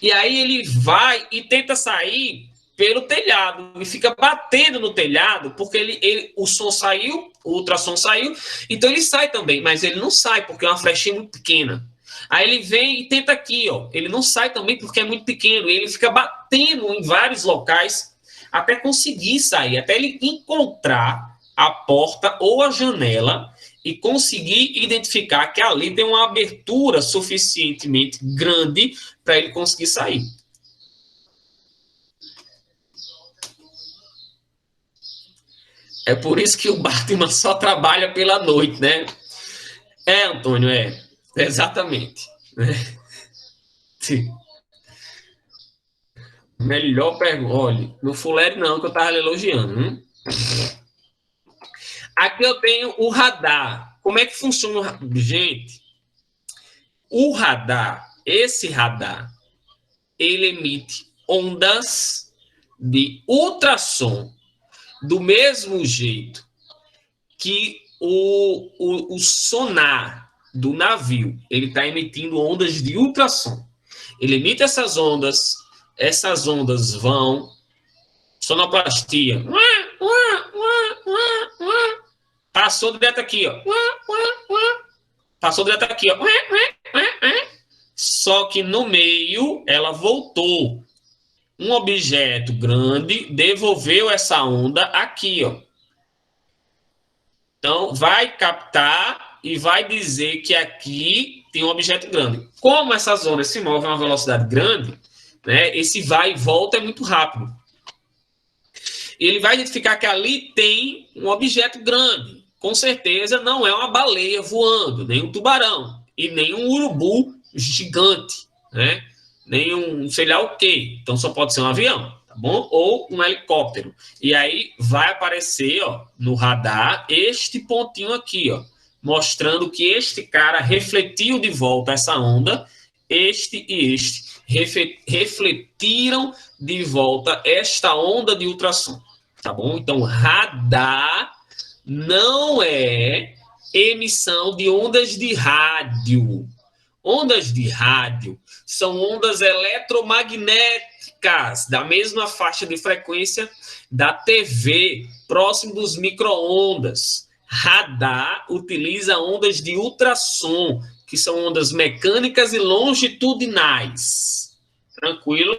E aí ele vai e tenta sair pelo telhado e fica batendo no telhado porque o som saiu, o ultrassom saiu, então ele sai também, mas ele não sai porque é uma flechinha muito pequena. Aí ele vem e tenta aqui, ó. Ele não sai também porque é muito pequeno. E ele fica batendo em vários locais até conseguir sair, até ele encontrar a porta ou a janela e conseguir identificar que ali tem uma abertura suficientemente grande para ele conseguir sair. É por isso que o Batman só trabalha pela noite, né? É, Antônio, é. Exatamente. Sim. Melhor pergunta. Olha, no Fuleri não, que eu tava elogiando. Aqui eu tenho o radar. Como é que funciona o radar? Gente, o radar, esse radar, ele emite ondas de ultrassom do mesmo jeito que o sonar do navio, ele está emitindo ondas de ultrassom. Ele emite essas ondas vão, sonoplastia, passou direto aqui, ó. Passou direto aqui, ó. Só que no meio ela voltou. Um objeto grande devolveu essa onda aqui, ó. Então, vai captar e vai dizer que aqui tem um objeto grande. Como essas ondas se movem a uma velocidade grande, né, esse vai e volta é muito rápido. Ele vai identificar que ali tem um objeto grande. Com certeza não é uma baleia voando, nem um tubarão, e nem um urubu gigante, né? Nem um sei lá o quê. Então só pode ser um avião, tá bom? Ou um helicóptero. E aí vai aparecer, ó, no radar este pontinho aqui, ó, mostrando que este cara refletiu de volta essa onda, este e este refletiram de volta esta onda de ultrassom, tá bom? Então radar não é emissão de ondas de rádio. Ondas de rádio são ondas eletromagnéticas da mesma faixa de frequência da TV, próximo dos micro-ondas. Radar utiliza ondas de ultrassom, que são ondas mecânicas e longitudinais. Tranquilo?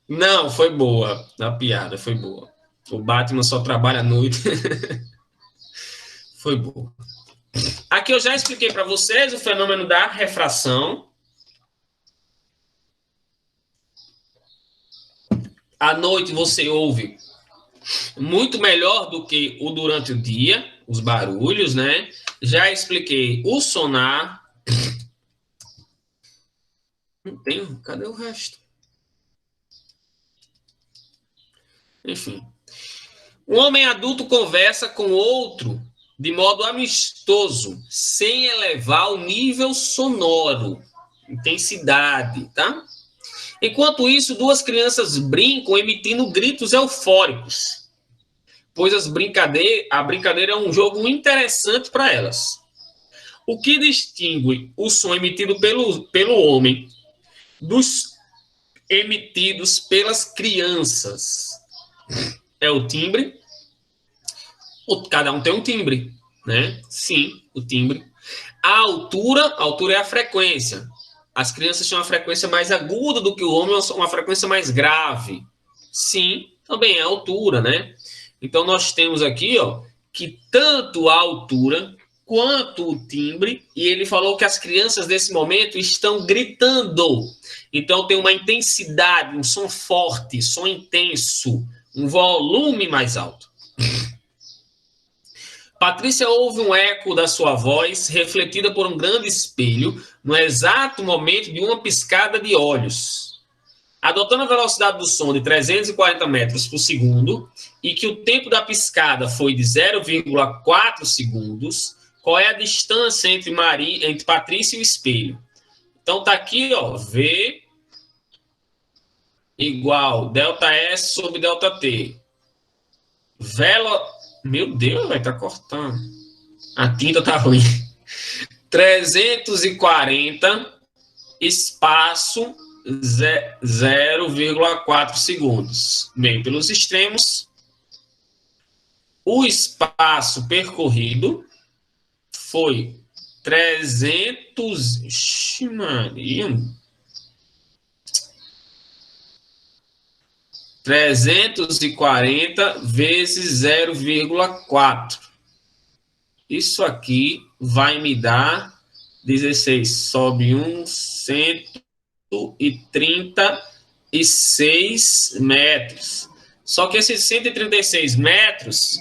Não, foi boa. A piada foi boa. O Batman só trabalha à noite. Foi boa. Aqui eu já expliquei para vocês o fenômeno da refração. À noite você ouve muito melhor do que o durante o dia, os barulhos, né? Já expliquei o sonar. Não tenho, cadê o resto? Enfim. Um homem adulto conversa com outro de modo amistoso, sem elevar o nível sonoro, intensidade, tá? Enquanto isso, duas crianças brincam emitindo gritos eufóricos, pois a brincadeira é um jogo interessante para elas. O que distingue o som emitido pelo homem dos emitidos pelas crianças? É o timbre. Cada um tem um timbre, né? Sim, o timbre. A altura é a frequência. As crianças têm uma frequência mais aguda do que o homem, uma frequência mais grave. Sim, também é a altura, né? Então, nós temos aqui, ó, que tanto a altura quanto o timbre, e ele falou que as crianças, nesse momento, estão gritando. Então, tem uma intensidade, um som forte, som intenso, um volume mais alto. Patrícia ouve um eco da sua voz, refletida por um grande espelho, no exato momento de uma piscada de olhos. Adotando a velocidade do som de 340 metros por segundo e que o tempo da piscada foi de 0,4 segundos, qual é a distância entre Patrícia e o espelho? Então, tá aqui, ó, V igual ΔS sobre ΔT. Meu Deus, vai estar cortando. A tinta tá ruim. 340 espaço 0,4 segundos. Meio pelos extremos. O espaço percorrido foi 300... Ixi, Maria. 340 vezes 0,4. Isso aqui vai me dar 16. Sobe 136 metros. Só que esses 136 metros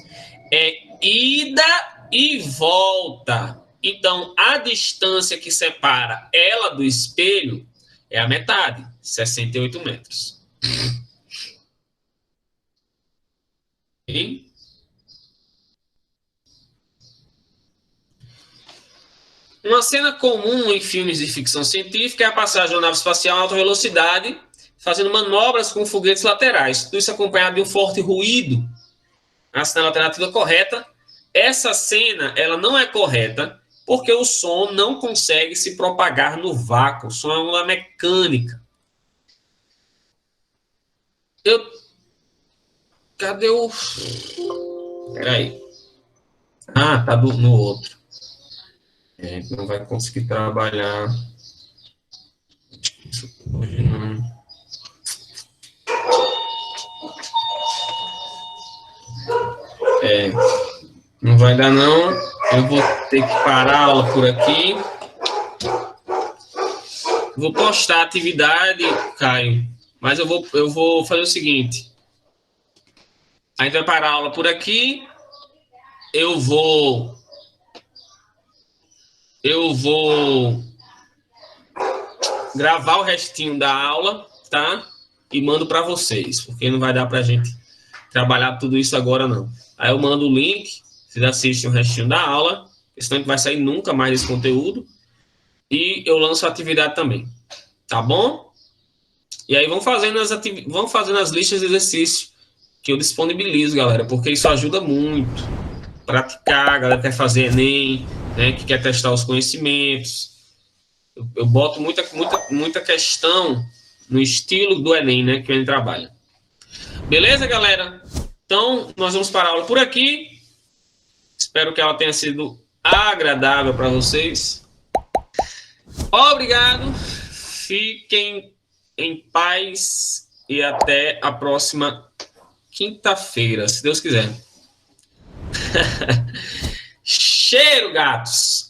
é ida e volta. Então, a distância que separa ela do espelho é a metade, 68 metros. Okay? Uma cena comum em filmes de ficção científica é a passagem de uma nave espacial a alta velocidade, fazendo manobras com foguetes laterais. Tudo isso acompanhado de um forte ruído. A cena alternativa correta. Essa cena, ela não é correta porque o som não consegue se propagar no vácuo. O som é uma mecânica. Cadê o... Peraí. Ah, tá no outro. Não vai conseguir trabalhar. Isso hoje não. Não vai dar não. Eu vou ter que parar a aula por aqui. Vou postar a atividade, Caio. Mas eu vou fazer o seguinte. A gente vai parar a aula por aqui. Eu vou gravar o restinho da aula, tá? E mando para vocês, porque não vai dar para a gente trabalhar tudo isso agora, não. Aí eu mando o link, vocês assistem o restinho da aula, senão a gente vai sair nunca mais desse conteúdo. E eu lanço a atividade também, tá bom? E aí vão fazendo as listas de exercícios que eu disponibilizo, galera, porque isso ajuda muito. Praticar, a galera quer fazer Enem, né, que quer testar os conhecimentos. Eu boto muita questão no estilo do Enem, né, que o Enem trabalha. Beleza, galera? Então, nós vamos parar a aula por aqui. Espero que ela tenha sido agradável para vocês. Obrigado. Fiquem em paz e até a próxima quinta-feira, se Deus quiser. Cheiro, gatos!